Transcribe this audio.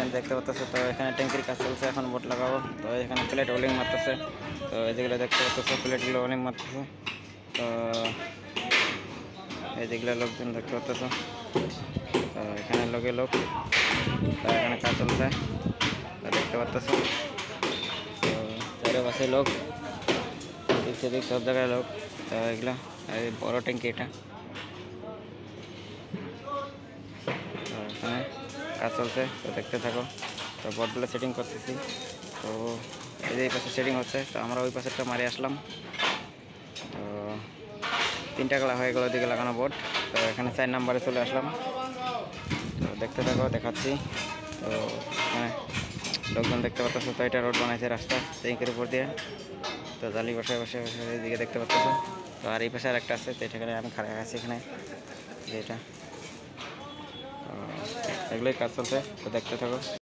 এখানে দেখতে পাচ্তেছে। তো এখানে ট্যাঙ্কির কাজ চলছে, এখন বোট লাগাবো। তো এখানে প্লেট ওয়েল্ডিং মারতেছে। তো এই যেগুলো দেখতে পাচ্তেছে প্লেটগুলো ওয়েল্ডিং মারতেছে। তো এই যেগুলো লোকজন দেখতে পাচ্তেছে। তো এখানে লোক তো এখানে কাজ চলছে দেখতে পাচ্তেছে। তো চারিপাশে লোক, দিক সেদিক সব জায়গায় লোক। তো এগুলো এই বড় ট্যাঙ্কি এটা। তো এখানে কাজ চলছে, তো দেখতে থাকো। তো বোর্ডগুলো সেটিং করতেছি। তো এই পাশে সেটিং হচ্ছে, তো আমরা ওই পাশেরটা মারি আসলাম। তো 3টা কালা হয়ে গেল দিকে লাগানো বোর্ড। তো এখানে 4 নম্বরে চলে আসলাম। তো দেখতে থাকো, দেখাচ্ছি। তো এখানে লোকজন দেখতে পাচ্ছ। তো এটা রোড বানাইছে রাস্তা ট্যাঙ্কের উপর দিয়ে। তো জালি বসে বসে বসে এইদিকে দেখতে পাচ্ছ। তো আর এই পাশে আর একটা আছে, তো এখানে আমি খাড়া আছি এখানে যেটা। এগুলোই কাজ চলছে, তো দেখতে থাকো।